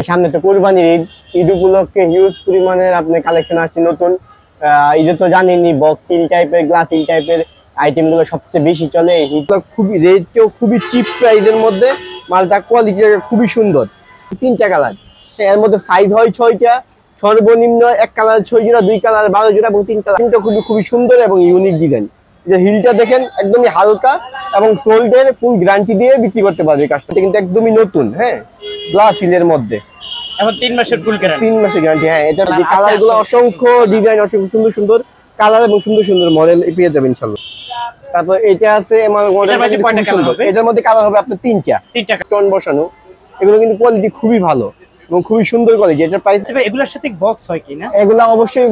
সামনে তো কোরবানির ঈদ, ঈদ উপলক্ষে হিউজ পরিমাণের আপনার কালেকশন আসছে নতুন। ঈদে তো জানেনই বক্স সিল টাইপের, গ্লাস সিল টাইপের আইটেম গুলো সবচেয়ে বেশি চলে। হিটগুলো খুবই রেটও খুবই চিপ প্রাইসের মধ্যে, মালটা কোয়ালিটি খুবই সুন্দর। 3টা কালার, এর মধ্যে সাইজ হয় 6টা, সর্বনিম্ন 1 কালার 6 জোড়া, 2 কালার 12 জোড়া এবং 3 কালার। তিনটা খুবই সুন্দর এবং ইউনিক ডিজাইন। যে হিলটা দেখেন একদমই হালকা এবং সোল্ডের ফুল গ্যারান্টি দিয়ে বিক্রি করতে পারবে কাস্টমার। কিন্তু একদমই নতুন, হ্যাঁ, গ্লাস হিলের মধ্যে এখন 3 মাসের ফুল গ্যারান্টি। 3 মাসের গ্যারান্টি, হ্যাঁ। এটা কালারগুলো অসংখ্য ডিজাইন, অসংখ্য সুন্দর সুন্দর কালার এবং সুন্দর সুন্দর মডেল পেয়ে যাবেন ইনশাআল্লাহ। তারপর এটা আছে আমার মডেল, এটার মধ্যে কালার হবে আপনার 3টা স্টোন বসানো। এগুলো কিন্তু কোয়ালিটি খুবই ভালো এবং খুবই সুন্দর কোয়ালিটি। এটার প্রাইস, এগুলোর সাথে বক্স হয় কি না? এগুলো অবশ্যই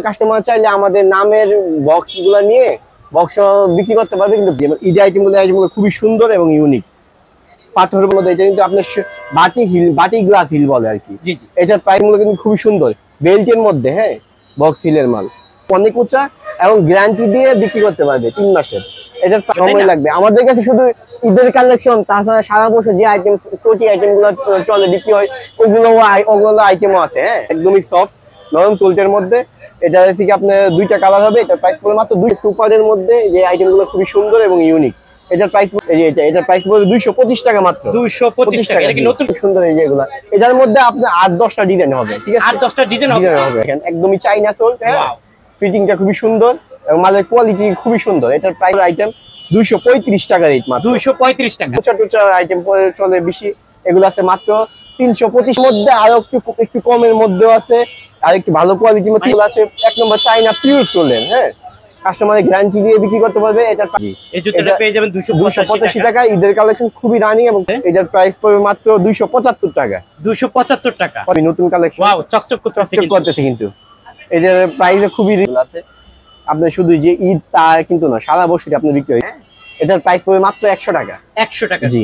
কাস্টমার চাইলে আমাদের নামের বক্সগুলো নিয়ে বক্স বিক্রি করতে পারবে। কিন্তু ঈদ আইটেমগুলো খুবই সুন্দর এবং ইউনিক। পাথরের মধ্যে এটা কিন্তু আপনার বাটি গ্লাস হিল বলে আর কি। এটার প্রাইসগুলো কিন্তু খুবই সুন্দর, বেল্টের মধ্যে, হ্যাঁ, বক্স হিলের মাল, অনেক উঁচা এবং গ্যারান্টি দিয়ে বিক্রি করতে পারবে 3 মাসের। এটার সময় লাগবে। আমাদের কাছে শুধু ঈদের কালেকশন, তাছাড়া সারা বছর যে আইটেম, চটি আইটেম গুলো চলে বিক্রি হয়, ওগুলো আইটেমও আছে, হ্যাঁ, একদমই সফট নরম সোল্টের মধ্যে। এটা হচ্ছে কি আপনার 2টা কালার হবে। এটার প্রাইস পড়বে মাত্র 2 মধ্যে। যে আইটেম গুলো খুবই সুন্দর এবং ইউনিক। এটার প্রাইস, এটার প্রাইস পড়বে 225 টাকা মাত্র। 225 টাকা। এটা কি নতুন? সুন্দর এই যেগুলো, এটার মধ্যে আপনার 8-10টা ডিজাইন হবে, ঠিক আছে? 8-10টা ডিজাইন হবে। একদমই চাইনা সোল্ট, হ্যাঁ, ফিটিংটা খুবই সুন্দর এবং মালের কোয়ালিটি খুবই সুন্দর। এটার প্রাইস আইটেম 235 টাকা রেট মাত্র। 235 টাকা। ছোট আইটেম চলে বেশি, এগুলো আছে মাত্র 325 মধ্যে। আর একটু কমের মধ্যেও আছে, আর একটু ভালো কোয়ালিটির মধ্যে আছে। 1 নম্বর চাইনা পিওর সোলের, হ্যাঁ, কাস্টমারের গ্যারান্টি দিয়ে বিক্রি করতে পারবে। এটার এই জুতোটা পেয়ে যাবেন 285 টাকা। ঈদের কালেকশন খুবই রানিং এবং এটার প্রাইস পড়বে মাত্র 275 টাকা। 275 টাকা। নতুন কালেকশন, ওয়াও, চকচক করতেছে কিন্তু এটার প্রাইস খুবই আছে। আপনি শুধু যে ঈদ তা কিন্তু না, সারা বছরই আপনি বিক্রি হয়। এটার প্রাইস পড়বে মাত্র 100 টাকা। 100 টাকা, জি,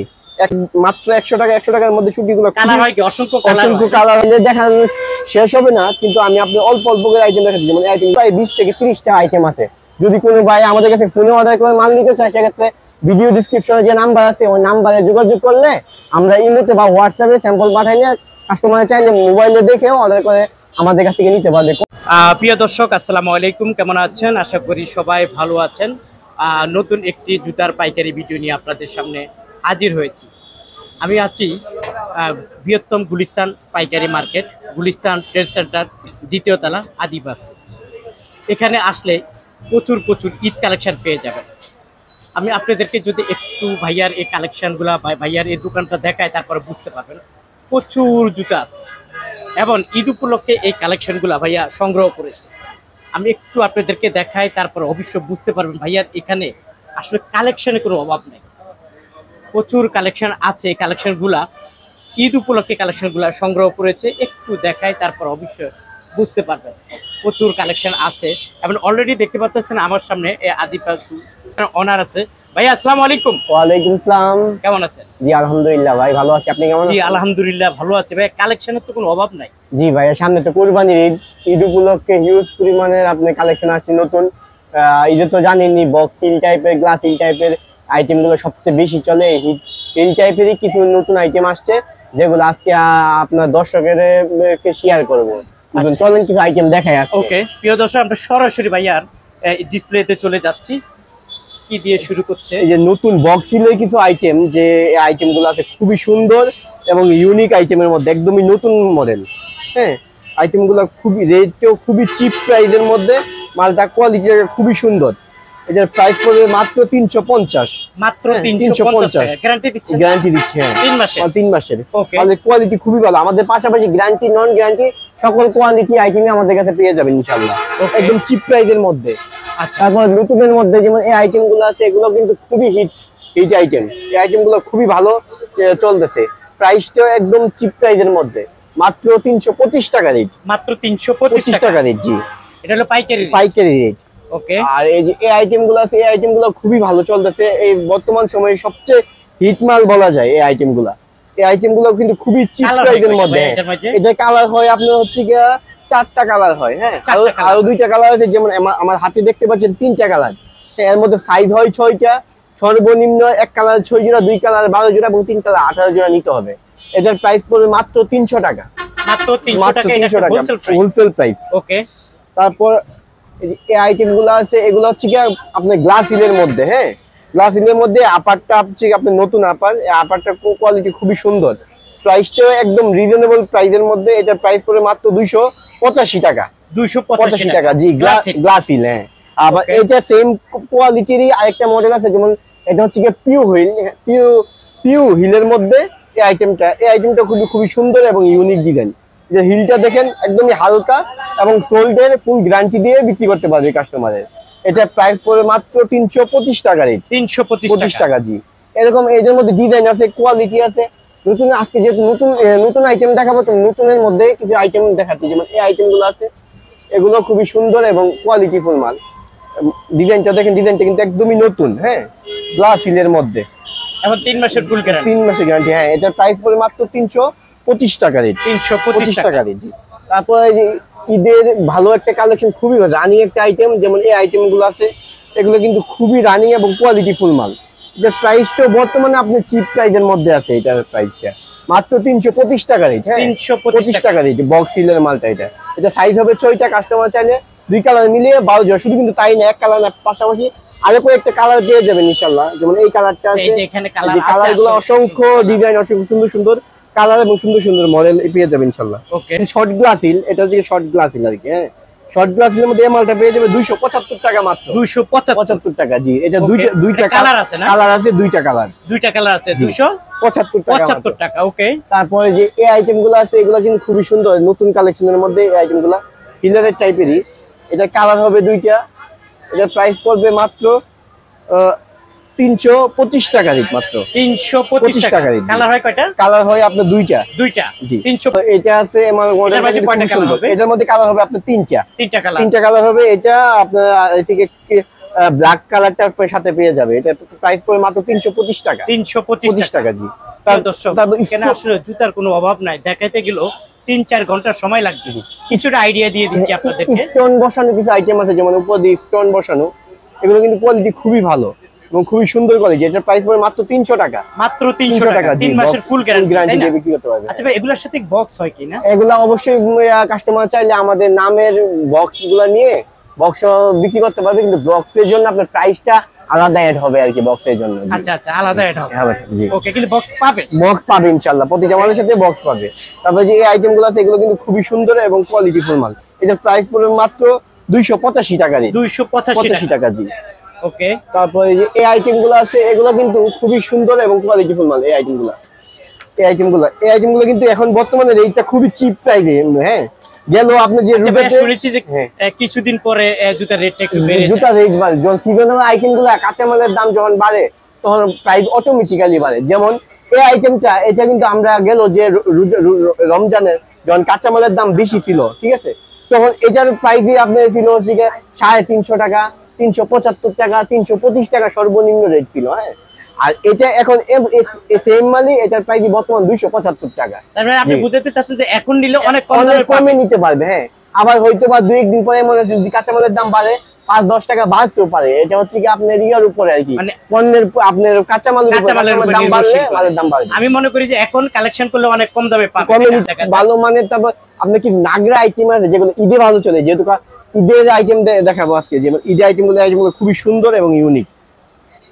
মাত্র 100 টাকা। 100 টাকার মধ্যে শুটিগুলো কালার হয় কি? অসংখ্য কালার দেখানো শেষ হবে না, কিন্তু আমি আপনি অল্প করে আইটেম দেখাচ্ছি। যেমন আইটেম প্রায় 20 থেকে 30টা আইটেম আছে। যদি কোনো ভাই আমাদের কাছে ফোনে অর্ডার করে মাল নিতে চায়, সেক্ষেত্রে ভিডিও ডিসক্রিপশনে যে নাম্বার আছে ওই নাম্বারে যোগাযোগ করলে আমরা ইমোতে বা হোয়াটসঅ্যাপে স্যাম্পল পাঠাইলে কাস্টমার চাইলে মোবাইলে দেখেও অর্ডার করে আমাদের কাছ থেকে নিতে পারবে। প্রিয় দর্শক, আসসালামু আলাইকুম, কেমন আছেন? আশা করি সবাই ভালো আছেন। নতুন একটি জুতার পাইকারি ভিডিও নিয়ে আপনাদের সামনে হাজির হয়েছি। আমি আছি বৃহত্তম গুলিস্তান পাইকারি মার্কেট, গুলিস্তান ট্রেড সেন্টার, 2য় তলা, আদিবাস। এখানে আসলে প্রচুর ঈদ কালেকশন পেয়ে যাবেন। আমি আপনাদেরকে যদি একটু ভাইয়ার এই কালেকশনগুলা, ভাইয়ার এই দোকানটা দেখায়, তারপরে বুঝতে পারবেন প্রচুর জুতা আছে এবং ঈদ উপলক্ষে এই কালেকশনগুলা ভাইয়া সংগ্রহ করেছে। আমি একটু আপনাদেরকে দেখাই, তারপর অবশ্য বুঝতে পারবেন ভাইয়ার এখানে আসলে কালেকশনের কোনো অভাব নেই। প্রচুর কালেকশন আছে। এই কালেকশনগুলা ঈদ উপলক্ষে কালেকশনগুলা সংগ্রহ করেছে। একটু দেখাই, তারপর অবশ্যই বুঝতে পারবেন প্রচুর কালেকশন আছে। এবং অলরেডি দেখতে পাচ্ছেন আমার সামনে আদিবাস অনার আছে। ভাইয়া আসসালামু আলাইকুম। ওয়ালাইকুম আসসালাম, কেমন আছেন? জি আলহামদুলিল্লাহ ভাই, ভালো আছি। আপনি কেমন আছেন? জি আলহামদুলিল্লাহ ভালো আছি ভাই। কালেকশনের তো কোনো অভাব নাই। জি ভাইয়া, সামনে তো কোরবানির ঈদ, ঈদ উপলক্ষে হিউজ পরিমাণের আপনার কালেকশন আসছে নতুন। ঈদে তো জানেনই বক্স সিল টাইপের, গ্লাস হিল টাইপের আইটেমগুলো সবচেয়ে বেশি চলে। হিল টাইপেরই কিছু নতুন আইটেম আসছে, যেগুলো আজকে আপনার দর্শকের শেয়ার করবো। চলেন কিছু আইটেম দেখাই। ওকে প্রিয় দর্শক, আমরা সরাসরি ভাইয়ার ডিসপ্লেতে চলে যাচ্ছি। কি দিয়ে শুরু করছে? এই যে নতুন বক্স হিলের কিছু আইটেম, যে আইটেমগুলো আছে খুবই সুন্দর এবং ইউনিক আইটেমের মধ্যে, একদমই নতুন মডেল, হ্যাঁ। আইটেমগুলো খুবই রেটও খুবই চিপ প্রাইসের মধ্যে, মালটা কোয়ালিটি খুবই সুন্দর। এটার প্রাইস পড়বে মাত্র 350। মাত্র 350 গ্যারান্টি দিচ্ছে। গ্যারান্টি দিচ্ছে, হ্যাঁ, 3 মাসের। আমাদের কোয়ালিটি খুবই ভালো। আমাদের পাশাপাশি গ্যারান্টি, নন গ্যারান্টি সকল কোয়ালিটি আইটেমই আমাদের কাছে পেয়ে যাবেন ইনশাআল্লাহ, একদম চিপ প্রাইসের মধ্যে। তারপর নতুনের মধ্যে যেমন এই আইটেমগুলো আছে, এগুলো কিন্তু খুবই হিট আইটেম। এই আইটেমগুলো খুবই ভালো চলতেছে। প্রাইসটা একদম চিপ প্রাইসের মধ্যে, মাত্র 325 টাকা রেট। মাত্র 325 টাকা রেট, জি। এটা হলো পাইকারি রেট। ওকে। আর এই যে এই আইটেমগুলো আছে, এই আইটেমগুলো খুবই ভালো চলতেছে। এই বর্তমান সময়ে সবচেয়ে হিট মাল বলা যায় এই আইটেমগুলো। এই আইটেমগুলো কিন্তু খুবই চিপ প্রাইসের মধ্যে। এটা কালার হয় আপনার হচ্ছে গিয়া 4টা কালার হয়, হ্যাঁ, আরো 2টা কালার আছে। যেমন আমার হাতে দেখতে পাচ্ছেন 3টা কালার। এর মধ্যে সাইজ হয় 6টা, সর্বনিম্ন 1 কালার 6 জোড়া, 2 কালার 12 জোড়া এবং 3 কালার 18 জোড়া নিতে হবে। এটার প্রাইস পড়বে মাত্র 300 টাকা। মাত্র 300 মাত্র টাকা, এটা 300 টাকা হোলসেল প্রাইস। ওকে, তারপর এই আইটেম গুলো আছে, এগুলো হচ্ছে কি আপনার গ্লাস হিলের মধ্যে, হ্যাঁ গ্লাস হিলের মধ্যে আপারটা হচ্ছে আপনার নতুন আপার, এই আপারটা কোয়ালিটি খুবই সুন্দর, প্রাইসটাও একদম রিজনেবল প্রাইসের মধ্যে। এটার প্রাইস পড়ে মাত্র 285 টাকা। 285 টাকা জি, গ্লাস হিল। হ্যাঁ, আবার এটা সেম কোয়ালিটিরই আরেকটা মডেল আছে, যেমন এটা হচ্ছে কি পিউ হিলের মধ্যে এই আইটেমটা খুবই সুন্দর এবং ইউনিক ডিজাইন। যে হিলটা দেখেন একদমই হালকা এবং সোল্ডের ফুল গ্যারান্টি দিয়ে বিক্রি করতে পারবে কাস্টমারের। এটা প্রাইস পড়ে মাত্র 325 টাকা রেট। 325 টাকা জি। এরকম এদের মধ্যে ডিজাইন আছে, কোয়ালিটি আছে। নতুন আজকে যেহেতু নতুন আইটেম দেখাবো, তো নতুনের মধ্যে কিছু আইটেম দেখাচ্ছি, যেমন এই আইটেমগুলো আছে, এগুলো খুবই সুন্দর এবং কোয়ালিটি ফুল মাল। ডিজাইনটা দেখেন, ডিজাইনটা কিন্তু একদমই নতুন, হ্যাঁ গ্লাস হিলের মধ্যে, এখন 3 মাসের ফুল গ্যারান্টি। 3 মাসের গ্যারান্টি। হ্যাঁ, এটার প্রাইস পড়ে মাত্র 325 টাকা রেট। 325 টাকা রেট। তারপরে যে ঈদের ভালো একটা কালেকশন, খুবই রানিং একটা আইটেম, যেমন এই আইটেমগুলো আছে, এগুলো কিন্তু খুবই রানিং এবং কোয়ালিটি ফুল মাল। এটার প্রাইসটা বর্তমানে আপনি চিপ প্রাইসের মধ্যে আছে, এটার প্রাইসটা মাত্র 325 টাকা রেট। হ্যাঁ, 325 টাকা রেট বক্স হিলের মালটা। এটা সাইজ হবে 6টা, কাস্টমার চাইলে 2 কালার মিলিয়ে 12 জোড়া। শুধু কিন্তু তাই না, এক কালার না, পাশাপাশি আরো কয়েকটা কালার পেয়ে যাবেন ইনশাআল্লাহ। যেমন এই কালারটা আছে, এই কালারগুলো অসংখ্য ডিজাইন, অসংখ্য সুন্দর সুন্দর কালার এবং সুন্দর সুন্দর মডেল পেয়ে যাবেন ইনশাআল্লাহ। ওকে, শর্ট গ্লাস হিল, এটা হচ্ছে শর্ট গ্লাস হিল আর কি। হ্যাঁ, শর্ট গ্লাস হিলের মধ্যে এই মালটা পেয়ে যাবে 275 টাকা মাত্র। 275 টাকা জি। এটা দুইটা কালার আছে না? কালার আছে, দুইটা কালার, দুইটা কালার আছে, 275 টাকা। ওকে, তারপরে যে এই আইটেমগুলো আছে, এগুলো কিন্তু খুবই সুন্দর, নতুন কালেকশনের মধ্যে এই আইটেমগুলো হিলারের টাইপেরই। এটা কালার হবে দুইটা। এটা প্রাইস পড়বে মাত্র 325 টাকা রেট। মাত্র 325 টাকা। কালার হয় কয়টা? কালার হয় আপনার দুইটা জি। 300। এটা আছে আমার মডেল, এটার মধ্যে কালার হবে আপনার তিনটা কালার হবে। এটা আপনার এদিকে ব্ল্যাক কালারটার সাথে পেয়ে যাবে। এটা প্রাইস পড়ে মাত্র 325 টাকা। 325 টাকা জি। দর্শক, এখানে আসলে জুতার কোনো অভাব নাই, দেখাইতে গেলেও 3-4 ঘন্টা সময় লাগবে। কিছুটা আইডিয়া দিয়ে দিচ্ছি আপনাদেরকে। স্টোন বসানো কিছু আইটেম আছে, যেমন উপর দিয়ে স্টোন বসানো, এগুলো কিন্তু কোয়ালিটি খুবই ভালো এবং খুবই সুন্দর কোয়ালিটি। এটার প্রাইস পড়ে মাত্র 300 টাকা। মাত্র 300 টাকা, 3 মাসের ফুল গ্যারান্টি দিয়ে বিক্রি করতে পারবে। আচ্ছা ভাই, এগুলোর সাথে বক্স হয় কি না? এগুলা অবশ্যই কাস্টমার চাইলে আমাদের নামের বক্সগুলো নিয়ে বক্স বিক্রি করতে পারবে, কিন্তু বক্সের জন্য আপনার প্রাইসটা আলাদা অ্যাড হবে আর কি, বক্সের জন্য। আচ্ছা, আলাদা অ্যাড হবে। হ্যাঁ জি। ওকে, কিন্তু বক্স পাবে? বক্স পাবে ইনশাআল্লাহ, প্রতিটা মালের সাথে বক্স পাবে। তারপরে যে এই আইটেমগুলো আছে, এগুলো কিন্তু খুবই সুন্দর এবং কোয়ালিটি ফুল মাল। এটার প্রাইস পড়বে মাত্র 285 টাকা রে। 285 টাকা জি। ওকে, তারপরে যে এই আইটেমগুলো আছে, এগুলো কিন্তু খুবই সুন্দর এবং কোয়ালিটি ফুল মাল। এই আইটেমগুলো কিন্তু এখন বর্তমানে রেটটা খুবই চিপ প্রাইসে। হ্যাঁ, গেল আপনি যে শুনেছি যে কিছুদিন পরে জুতার রেটটা একটু বেড়ে যায়। জুতার রেট বাড়ে যখন সিজনাল আইটেমগুলো, কাঁচামালের দাম যখন বাড়ে, তখন প্রাইস অটোমেটিক্যালি বাড়ে। যেমন এই আইটেমটা, এটা কিন্তু আমরা গেল যে রমজানের যখন কাঁচামালের দাম বেশি ছিল, ঠিক আছে, তখন এটার প্রাইসই আপনার ছিল 350 টাকা, 375 টাকা, 325 টাকা সর্বনিম্ন রেট ছিল। হ্যাঁ, আর এটা এখন সেম মালই, এটার প্রাইস বর্তমান 275 টাকা। তার মানে আপনি বুঝাতে চাচ্ছেন যে এখন নিলে অনেক কমে নিতে পারবে। হ্যাঁ, আবার হয়তো বা 2-1 দিন পরে মনে হচ্ছে যদি কাঁচামালের দাম বাড়ে 5-10 টাকা বাড়তেও পারে। এটা হচ্ছে কি আপনার ইয়ার উপরে আর কি, মানে পণ্যের আপনার কাঁচামালের দাম বাড়লে মালের দাম বাড়বে। আমি মনে করি যে এখন কালেকশন করলে অনেক কম দামে পাবে, কমে ভালো মানের। তারপর আপনার কি নাগরা আইটেম আছে, যেগুলো ঈদে ভালো চলে, যেহেতু ঈদের আইটেম দেখাবো আজকে। যেমন ঈদের আইটেমগুলো খুবই সুন্দর এবং ইউনিক,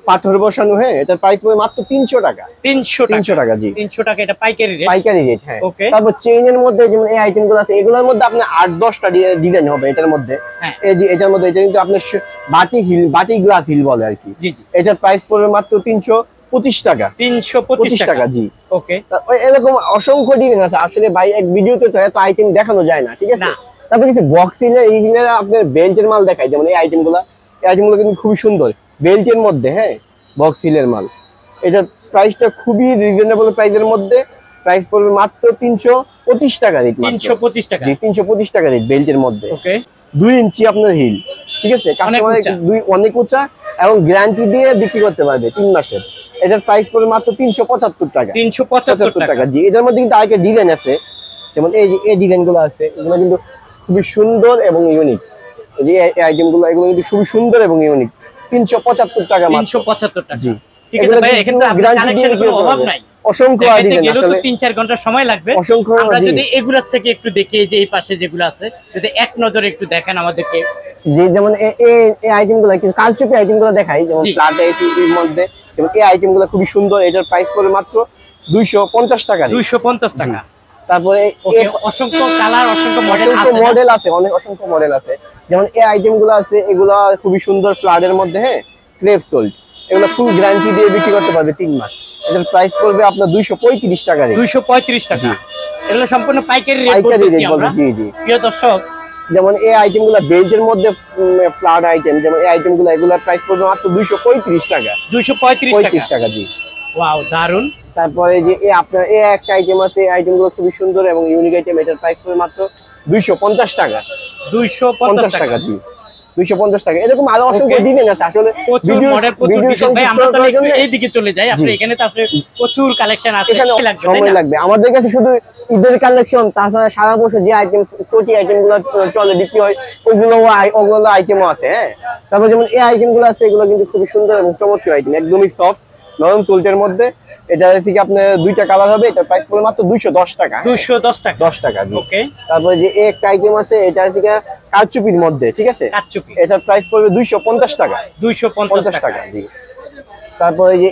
পাথর বসানো। হ্যাঁ, এটার প্রাইস পড়ে মাত্র 300 টাকা। 300 টাকা জি। 300 টাকা, এটা পাইকারি রেট। হ্যাঁ। তারপর চেইনের মধ্যে যেমন এই আইটেমগুলো আছে, এগুলোর মধ্যে আপনার 8-10টা ডিজাইন হবে এটার মধ্যে। এটার মধ্যে এটা কিন্তু আপনার বাটি গ্লাস হিল বলে আর কি। এটার প্রাইস পড়বে মাত্র 325 টাকা। 325 টাকা জি। ওকে, এরকম অসংখ্য ডিজাইন আছে। আসলে ভাই এক ভিডিওতে তো এত আইটেম দেখানো যায় না, ঠিক আছে। তারপর কিছু বক্স হিলের, এই হিলের আপনার বেল্টের মাল দেখায়, যেমন এই আইটেমগুলো কিন্তু খুবই সুন্দর বেল্টের মধ্যে। হ্যাঁ, বক্স হিলের মাল। এটার প্রাইসটা খুবই রিজনেবল প্রাইসের মধ্যে। প্রাইস পড়বে মাত্র 325 টাকা রেট। 325 টাকা জি, 325 টাকা রেট বেল্টের মধ্যে। ওকে, 2 ইঞ্চি আপনার হিল, ঠিক আছে, কাস্টমার অনেক উঁচা এবং গ্যারান্টি দিয়ে বিক্রি করতে পারবে 3 মাসের। এটার প্রাইস পড়বে মাত্র 375 টাকা। 375 টাকা জি। এটার মধ্যে কিন্তু আরেকটা ডিজাইন আছে, যেমন এই ডিজাইনগুলো আছে, এগুলো কিন্তু খুবই সুন্দর এবং ইউনিক। এই আইটেমগুলো, এগুলো কিন্তু খুবই সুন্দর এবং ইউনিক। 375 টাকা মাত্র। 375 টাকা জি। ঠিক আছে ভাই, এখানে তো কালেকশনের কোনো অভাব নাই। অসংখ্য দেখাইতে ডিজাইন গেলেও তো আসলে 3-4 ঘন্টা সময় লাগবে। অসংখ্য আমরা জি। যদি এগুলার থেকে একটু দেখি, এই যে এই পাশে যেগুলো আছে যদি এক নজরে একটু দেখেন আমাদেরকে। যে যেমন এই আইটেমগুলো কিছু কালচুপি আইটেমগুলো দেখাই, যেমন জি। ফ্ল্যাট এর মধ্যে যেমন এই আইটেমগুলো খুবই সুন্দর। এটার প্রাইস পড়বে মাত্র 250 টাকা। 250 টাকা। তারপরে ওকে, অসংখ্য কালার, অসংখ্য মডেল অসংখ্য আছে না? মডেল আছে, অনেক অসংখ্য মডেল আছে। যেমন এই আইটেমগুলো আছে, এগুলা খুবই সুন্দর ফ্লাডের মধ্যে, হ্যাঁ, ক্রেপ সোল্ড। এগুলো ফুল গ্যারান্টি দিয়ে বিক্রি করতে পারবে 3 মাস। এটার প্রাইস পড়বে আপনার 235 টাকা। 235 টাকা। এগুলো সম্পূর্ণ পাইকারি রেট পাইকারি বলতেছি রেট আমরা। বলতে, জি জি। প্রিয় দর্শক, যেমন এই আইটেমগুলো বেল্টের মধ্যে ফ্লাড আইটেম, যেমন এই আইটেমগুলো এগুলোর প্রাইস পড়বে মাত্র 235 টাকা। 235 টাকা, জি। ওয়াও, দারুন। তারপরে যে এই আপনার এই একটা আইটেম আছে, এই আইটেমগুলো খুবই সুন্দর এবং ইউনিক আইটেম। এটার প্রাইস পড়বে মাত্র 250 টাকা। 250 টাকা, জি। 250 টাকা। এরকম আরো অসংখ্য ডিজাইন আছে আসলে। প্রচুর মডেল, প্রচুর ডিজাইন। ভাই আমরা তো একটু এইদিকে চলে যাই, আপনি এখানে তো আসলে প্রচুর কালেকশন আছে। এখানে সময় লাগবে আমাদের কাছে শুধু ঈদের কালেকশন, তাছাড়া সারা বছর যে আইটেম চটি আইটেমগুলো চলে বিক্রি হয় ওগুলো আইটেমও আছে, হ্যাঁ। তারপর যেমন এই আইটেমগুলো আছে, এগুলো কিন্তু খুবই সুন্দর এবং চমৎকার আইটেম, একদমই সফট নরম সোল্টের মধ্যে। এটা হচ্ছে কি আপনার দুইটা কালার হবে। এটার প্রাইস পড়বে মাত্র 210 টাকা। 210 টাকা। 10 টাকা, জি। ওকে। তারপরে যে একটা আইটেম আছে, এটা হচ্ছে কি কারচুপির মধ্যে, ঠিক আছে। কারচুপি। এটার প্রাইস পড়বে 250 টাকা। 250 টাকা, জি। তারপরে যে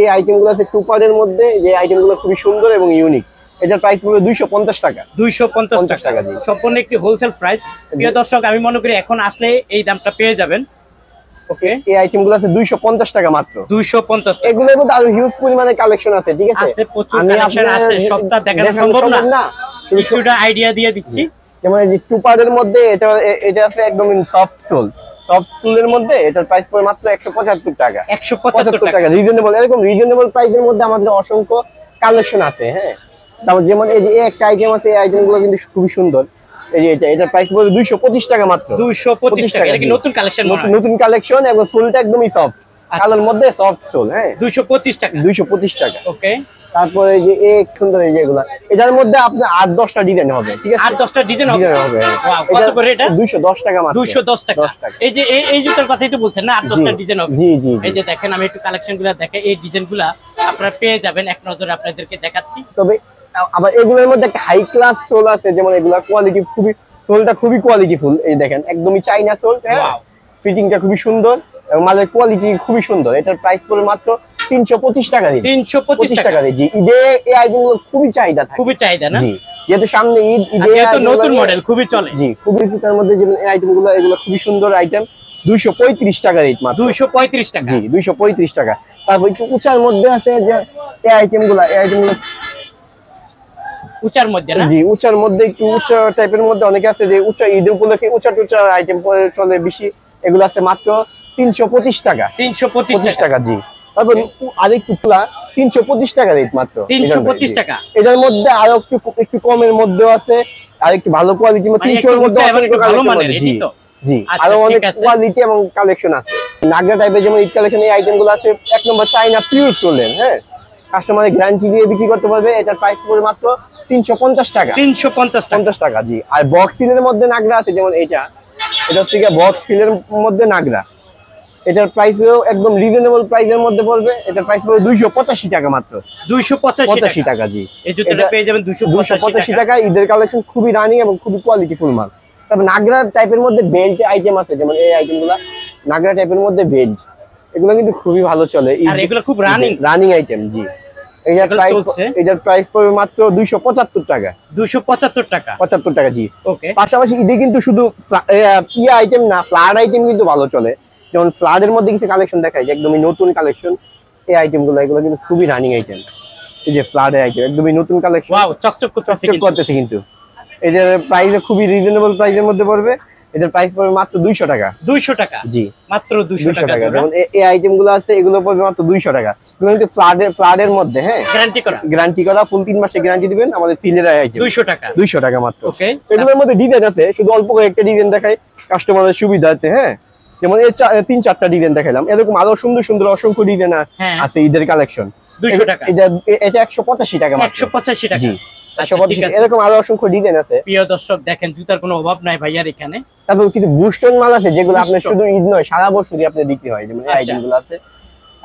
এই আইটেমগুলো আছে টুপারের মধ্যে, যে আইটেমগুলো খুবই সুন্দর এবং ইউনিক। এটার প্রাইস পড়বে 250 টাকা। 250 টাকা, জি। সম্পূর্ণ একটি হোলসেল প্রাইস। প্রিয় দর্শক, আমি মনে করি এখন আসলে এই দামটা পেয়ে যাবেন। ওকে, এই আইটেমগুলো আছে 250 টাকা মাত্র। 250 টাকা। এগুলোর মধ্যে আরো হিউজ পরিমাণে কালেকশন আছে, ঠিক আছে। আছে, প্রচুর কালেকশন আছে, সবটা দেখানো সম্ভব না। কিছুটা আইডিয়া দিয়ে দিচ্ছি। যেমন এই যে টুপারের মধ্যে এটা আছে একদম সফট সোল। সফট সোলের মধ্যে এটার প্রাইস পড়ে মাত্র 175 টাকা। 175 টাকা, রিজনেবল। এরকম রিজনেবল প্রাইসের মধ্যে আমাদের অসংখ্য কালেকশন আছে, হ্যাঁ। তারপর যেমন এই যে একটা আইটেম আছে, এই আইটেমগুলো কিন্তু খুবই সুন্দর। এই যে এটার প্রাইস পড়বে 225 টাকা মাত্র। 225 টাকা। এটা কি নতুন কালেকশন? নতুন কালেকশন এবং সোলটা একদমই সফট, কালোর মধ্যে সফট সোল, হ্যাঁ। 225 টাকা। 225 টাকা। ওকে। তারপরে যে এই সুন্দর এই যেগুলা, এটার মধ্যে আপনার 8-10টা ডিজাইন হবে, ঠিক আছে। 8-10টা ডিজাইন হবে। ওয়াও, কত এটা করে এটা? 210 টাকা মাত্র। 210 টাকা। এই যে এই জুতার কথাই তো বলছেন না, 8-10টা ডিজাইন হবে। জি জি। এই যে দেখেন, আমি একটু কালেকশনগুলো দেখে, এই ডিজাইনগুলো আপনারা পেয়ে যাবেন, এক নজরে আপনাদেরকে দেখাচ্ছি। তবে আবার এগুলোর মধ্যে একটা হাই ক্লাস সোল আছে, যেমন এগুলা কোয়ালিটি সোলটা খুবই কোয়ালিটিফুল। এই দেখেন, একদমই চাইনা সোল, হ্যাঁ। ফিটিংটা খুবই সুন্দর এবং মালের কোয়ালিটি খুবই সুন্দর। এটার প্রাইস পড়বে মাত্র 325 টাকা। 325 টাকা, জি। ঈদে এই আইটেমগুলো খুবই চাহিদা থাকে, খুবই চাহিদা না? জি। যেহেতু সামনে ঈদে যেহেতু নতুন মডেল খুবই চলে, জি। খুবই সুতার মধ্যে যেমন এই আইটেমগুলো, এগুলো খুবই সুন্দর আইটেম। 235 টাকা রেট মাত্র। 235 টাকা, জি। 235 টাকা। তারপর একটু উঁচার মধ্যে আছে যে এই আইটেমগুলো উঁচার মধ্যে না? জি, উঁচার মধ্যে একটু উঁচা টাইপের মধ্যে অনেকে আছে যে উঁচা ঈদ উপলক্ষে উঁচা টুচা আইটেম চলে বেশি। এগুলো আছে মাত্র 325 টাকা। 325 টাকা, জি। তারপর আরেকটু 325 টাকা রেট মাত্র। 325 টাকা। এটার মধ্যে আরো একটু কমের মধ্যেও আছে, আর একটু ভালো কোয়ালিটি, 300 এর মধ্যে ভালো মানের, জি জি। আচ্ছা, আরো অনেক ঠিক আছে। কোয়ালিটি এবং কালেকশন আছে। নাগরা টাইপের যেমন ঈদ কালেকশন, এই আইটেমগুলো আছে 1 নম্বর চাইনা পিওর সোলের, হ্যাঁ। কাস্টমারের গ্যারান্টি দিয়ে বিক্রি করতে পারবে। এটার প্রাইস পড়বে মাত্র 350 টাকা। 350 টাকা, জি। আর বক্স ফিলের মধ্যে নাগরা আছে, যেমন এটা হচ্ছে কি বক্স ফিলের মধ্যে নাগরা। এটার প্রাইসও একদম রিজনেবল প্রাইসের মধ্যে পড়বে। এটার প্রাইস পড়বে 285 টাকা মাত্র। 285 টাকা, জি। এই জুতাটা পেয়ে যাবেন 285 টাকা। ঈদের কালেকশন খুবই রানিং এবং খুবই কোয়ালিটিফুল মাল। তবে নাগরা টাইপের মধ্যে বেল্ট আইটেম আছে, যেমন এই আইটেমগুলো নাগরা টাইপের মধ্যে বেল্ট, এগুলো কিন্তু খুবই ভালো চলে। আর এগুলো খুব রানিং আইটেম, জি। এটার প্রাইস পড়বে মাত্র 275 টাকা। 275 টাকা, 75 টাকা, জি। ওকে। পাশাপাশি ঈদে কিন্তু শুধু ইয়া আইটেম না, ফ্লাড আইটেম কিন্তু ভালো চলে। যেমন ফ্লাডের মধ্যে কিছু কালেকশন দেখায় যে একদমই নতুন কালেকশন। এই আইটেমগুলো এগুলো কিন্তু খুবই রানিং আইটেম। এই যে ফ্লাডের আইটেম একদমই নতুন কালেকশন। ওয়াও, চকচক করতেছে কিন্তু। এটার প্রাইস খুবই রিজনেবল প্রাইসের মধ্যে পড়বে। এটার প্রাইস পড়বে মাত্র 200 টাকা। 200 টাকা, জি। মাত্র 200 টাকা। যেমন এই আইটেমগুলো আছে, এগুলো পড়বে মাত্র 200 টাকা। এগুলো কিন্তু ফ্লাডের মধ্যে, হ্যাঁ, গ্যারান্টি করা ফুল 3 মাসের গ্যারান্টি দিবেন। আমাদের সিলের আইটেম 200 টাকা। 200 টাকা মাত্র। ওকে। এগুলোর মধ্যে ডিজাইন আছে, শুধু অল্প কয়েকটা ডিজাইন দেখাই কাস্টমারের সুবিধার্থে, হ্যাঁ। যেমন এই 3-4টা ডিজাইন দেখাইলাম, এরকম আরো সুন্দর সুন্দর অসংখ্য ডিজাইন আছে ঈদের কালেকশন। 200 টাকা। এটা 185 টাকা মাত্র। 185 টাকা, জি। 185, এরকম আরো অসংখ্য ডিজাইন আছে। প্রিয় দর্শক, দেখেন জুতার কোনো অভাব নাই ভাইয়ার এখানে। তারপর কিছু বুস্টন মাল আছে, যেগুলো আপনার শুধু ঈদ নয়, সারা বছরই আপনি বিক্রি হয়। যেমন এই আইটেমগুলো আছে,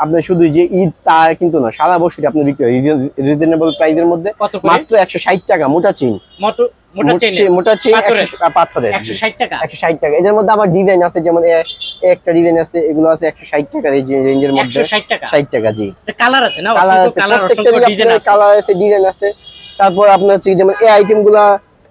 আপনার শুধু যে ঈদ তা কিন্তু না, সারা বছরই আপনি বিক্রি হয় রিজনেবল প্রাইসের মধ্যে। মাত্র 160 টাকা মোটা চেইন, মোটা চেইন পাথরের 160 টাকা। 160 টাকা। এদের মধ্যে আবার ডিজাইন আছে, যেমন একটা ডিজাইন আছে, এগুলো আছে 160 টাকা এই রেঞ্জের মধ্যে। 60 টাকা জি। কালার আছে না? কালার আছে, প্রত্যেকটা ডিজাইন আছে, কালার আছে, ডিজাইন আছে। তারপর আপনার হচ্ছে যেমন এই আইটেমগুলা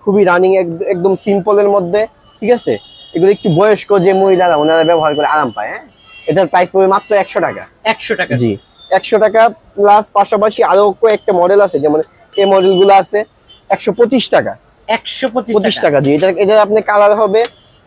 খুবই রানিং, একদম সিম্পলের মধ্যে, ঠিক আছে। এগুলো একটু বয়স্ক যে মহিলারা ওনারা ব্যবহার করে আরাম পায়। হ্যাঁ, এটার প্রাইস পড়বে মাত্র 100 টাকা। 100 টাকা জি, 100 টাকা প্লাস পাশাপাশি আরো কয়েকটা মডেল আছে, যেমন এই মডেলগুলো আছে 125 টাকা। 125 টাকা জি। এটা আপনি কালার হবে,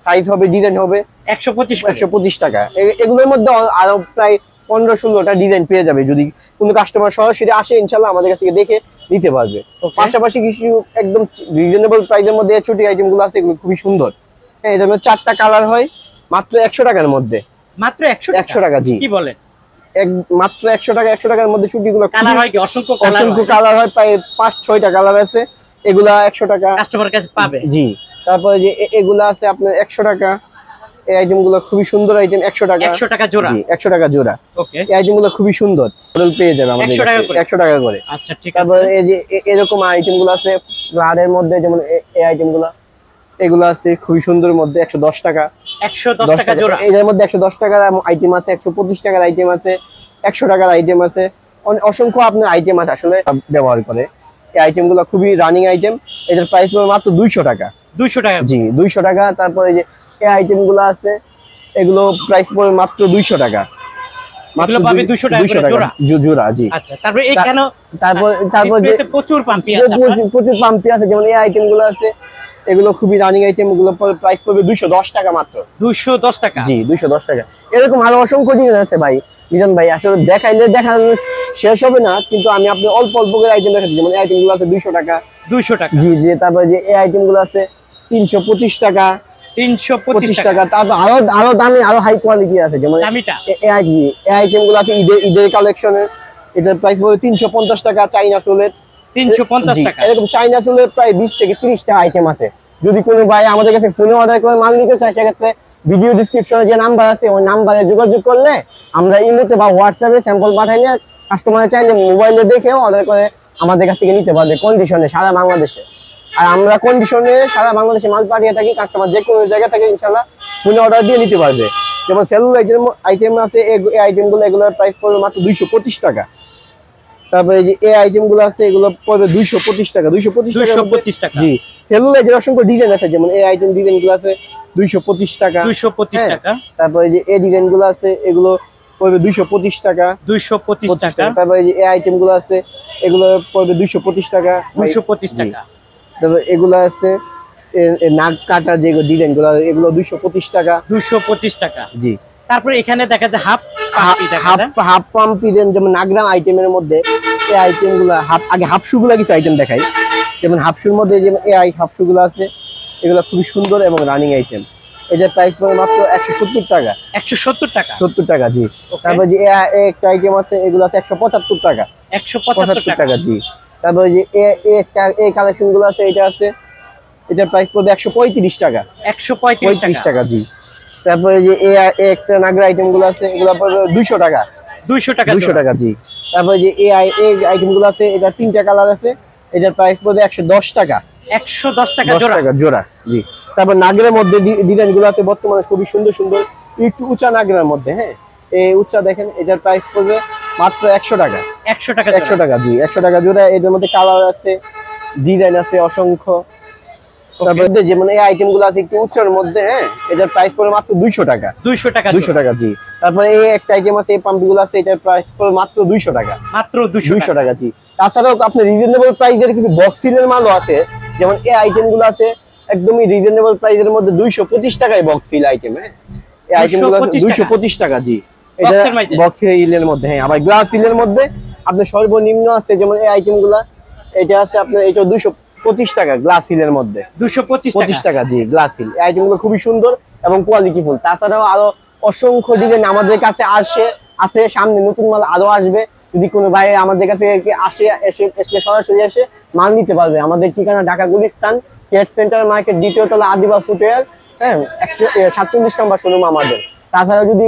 সাইজ হবে, ডিজাইন হবে 125 টাকা। এগুলোর মধ্যে আরো প্রায় 15-16টা ডিজাইন পেয়ে যাবে। যদি কোনো কাস্টমার সরাসরি আসে, ইনশাআল্লাহ আমাদের কাছ থেকে দেখে নিতে পারবে। পাশাপাশি কিছু একদম রিজনেবল প্রাইসের মধ্যে ছোট আইটেম গুলো আছে, এগুলো খুবই সুন্দর। হ্যাঁ, এটার মধ্যে 4টা কালার হয় মাত্র 100 টাকার মধ্যে। মাত্র 100 টাকা জি। কি বলেন? মাত্র 100 টাকা। 100 টাকার মধ্যে ছুটিগুলো কালার হয় কি? অসংখ্য কালার হয়, প্রায় 5-6টা কালার আছে। এগুলা 100 টাকা কাস্টমার কাছে পাবে। জি। তারপরে যে এগুলা আছে আপনার 100 টাকা। এই আইটেমগুলো খুবই সুন্দর আইটেম, 100 টাকা। 100 টাকা জোড়া। জি, 100 টাকা জোড়া। ওকে, এই আইটেমগুলো খুবই সুন্দর, মডেল পেয়ে যাবে আমাদের কাছে 100 টাকা করে। আচ্ছা, ঠিক আছে। তারপর এই যে এরকম আইটেমগুলো আছে ফ্লারের মধ্যে, যেমন এই আইটেমগুলো, এগুলো আছে খুবই সুন্দর মধ্যে 110 টাকা। 110 টাকা জোড়া। এর মধ্যে 110 টাকার আইটেম আছে, 125 টাকার আইটেম আছে, 100 টাকার আইটেম আছে, অসংখ্য আপনার আইটেম আছে আসলে ব্যবহার করে। এই আইটেমগুলো খুবই রানিং আইটেম। এটার প্রাইস পড়বে মাত্র 200 টাকা। 200 টাকা জি, 200 টাকা। তারপরে যে এই আইটেমগুলো আছে, এগুলো প্রাইস পড়বে মাত্র 200 টাকা। মাত্র পাবে 200 টাকা জোড়া। জোড়া জি। আচ্ছা, তারপর এখানে তারপর যে প্রচুর পাম্পি আছে, প্রচুর পাম্পি আছে, যেমন এই আইটেমগুলো আছে, এগুলো খুবই রানিং আইটেম। এগুলো প্রাইস পড়বে 210 টাকা মাত্র। 210 টাকা জি, 210 টাকা। এরকম আরো অসংখ্য জিনিস আছে ভাই, মিজান ভাই, আসলে দেখাইলে দেখানো শেষ হবে না, কিন্তু আমি আপনি অল্প অল্প করে আইটেম দেখাচ্ছি। যেমন এই আইটেমগুলো আছে 200 টাকা। 200 টাকা জি জি। তারপরে যে এই আইটেমগুলো আছে 325 টাকা। 325 টাকা। তারপর আরো দামি, আরো হাই কোয়ালিটি আছে, যেমন এই আইটেমগুলো আছে ঈদের কালেকশনের। এটার প্রাইস পড়বে 350 টাকা। চাইনা চুলের 350 টাকা। এরকম চাইনা চুলের প্রায় 20 থেকে 30টা আইটেম আছে। যদি কোনো ভাই আমাদের কাছে ফোনে অর্ডার করে মাল নিতে চায়, সেক্ষেত্রে ভিডিও ডিসক্রিপশনে যে নাম্বার আছে, ওই নাম্বারে যোগাযোগ করলে আমরা ইমোতে বা হোয়াটসঅ্যাপে স্যাম্পল পাঠাইলে কাস্টমার চাইলে মোবাইলে দেখেও অর্ডার করে আমাদের কাছ থেকে নিতে পারবে কন্ডিশনে, সারা বাংলাদেশে। আর আমরা কন্ডিশনে সারা বাংলাদেশে মাল পাঠিয়ে থাকি। কাস্টমার যে কোনো জায়গা থেকে ইনশাআল্লাহ ফোনে অর্ডার দিয়ে নিতে পারবে। যেমন সেলুলার আইটেম আছে, এই আইটেমগুলো, এগুলোর প্রাইস পড়বে মাত্র 225 টাকা। তারপরে যে এই আইটেমগুলো আছে, এগুলো পড়বে 225 টাকা। 225 টাকা জি। সেলুলার অসংখ্য ডিজাইন আছে, যেমন এই আইটেম ডিজাইনগুলো আছে 225 টাকা। 225 টাকা। তারপরে যে এই ডিজাইনগুলো আছে, এগুলো পড়বে 225 টাকা। 225 টাকা। তারপরে যে এই আইটেমগুলো আছে, এগুলো পড়বে 225 টাকা। 225 টাকা। তারপর এগুলো আছে নাক কাটা যে ডিজাইনগুলো, এগুলো 225 টাকা। 225 টাকা জি। তারপরে এখানে দেখা যায় হাফ পাম্পি, যেমন নাগরাম আইটেমের মধ্যে এই আইটেমগুলো আগে হাফশুগুলো কিছু আইটেম দেখাই। যেমন হাফশুর মধ্যে যেমন এই হাফশুগুলো আছে, এগুলো খুবই সুন্দর এবং রানিং আইটেম। এটার প্রাইস পড়বে মাত্র 170 টাকা। 170 টাকা। 70 টাকা জি। তারপর যে একটা আইটেম আছে, এগুলো আছে 175 টাকা। 175 টাকা জি। তারপরে যে এই কালেকশনগুলো আছে, এটা আছে, এটার প্রাইস পড়বে 135 টাকা। 135 টাকা জি। তারপরে যে একটা নাগরা আইটেম গুলো আছে, এগুলো পড়বে 200 টাকা। 200 টাকা জি। তারপরে যে এই আইটেম গুলো আছে, এটা 3টা কালার আছে, এটার প্রাইস পড়বে 110 টাকা। 110 টাকা জোড়া জি। তারপর নাগরের মধ্যে ডিজাইন গুলো আছে বর্তমানে খুবই সুন্দর সুন্দর, একটু উঁচা নাগরের মধ্যে। হ্যাঁ, এই উঁচা দেখেন, এটার প্রাইস পড়বে মাত্র 100 টাকা। 100 টাকা জি। 100 টাকা জোড়া। এটার মধ্যে কালার আছে, ডিজাইন আছে অসংখ্য। তারপরে যেমন এই আইটেম গুলো আছে একটু উচ্চের মধ্যে। হ্যাঁ, এটার প্রাইস পড়বে মাত্র 200 টাকা। 200 টাকা জি। তারপরে এই একটা আইটেম আছে, এই পাম্প গুলো আছে, এটার প্রাইস পড়বে মাত্র 200 টাকা। মাত্র 200 টাকা জি। তাছাড়াও আপনি রিজনেবল প্রাইসের কিছু বক্স সিলের মালও আছে, যেমন এই আইটেম গুলো আছে একদমই রিজনেবল প্রাইসের মধ্যে 225 টাকায় বক্স সিল আইটেম। হ্যাঁ, এই আইটেম গুলো 225 টাকা জি। এটা বক্স সিলের মধ্যে। হ্যাঁ, আবার গ্লাস সিলের মধ্যে আপনার সর্বনিম্ন আছে, যেমন এই আইটেম গুলা, এটা আছে আপনার, এটা 225 টাকা গ্লাস হিলের মধ্যে। 225 টাকা জি, গ্লাস হিল। এই আইটেমগুলো খুবই সুন্দর এবং কোয়ালিটিফুল। তাছাড়াও আরো অসংখ্য ডিজাইন আমাদের কাছে আছে, সামনে নতুন মাল আরো আসবে। যদি কোনো ভাই আমাদের কাছে এসে সরাসরি এসে মাল নিতে পারবে। আমাদের ঠিকানা Dhaka Gulistan trade centre market, দ্বিতীয় তলা, আদিবা ফুটওয়্যার। হ্যাঁ, 47 নম্বর শোরুম আমাদের। তাছাড়া যদি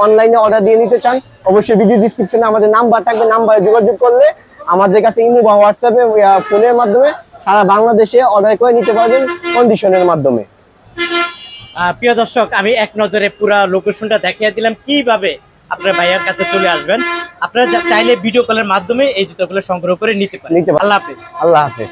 অনলাইনে অর্ডার দিয়ে নিতে চান, অবশ্যই ভিডিও ডিসক্রিপশনে আমাদের নাম্বার থাকবে, নাম্বারে যোগাযোগ করলে আমাদের কাছে ইমো বা হোয়াটসঅ্যাপে ফোনের মাধ্যমে সারা বাংলাদেশে অর্ডার করে নিতে পারবেন কন্ডিশনের মাধ্যমে। প্রিয় দর্শক, আমি এক নজরে পুরো লোকেশনটা দেখিয়ে দিলাম কিভাবে আপনার ভাইয়ার কাছে চলে আসবেন। আপনারা চাইলে ভিডিও কলের মাধ্যমে এই জুতোগুলো সংগ্রহ করে নিতে পারেন। আল্লাহ হাফেজ।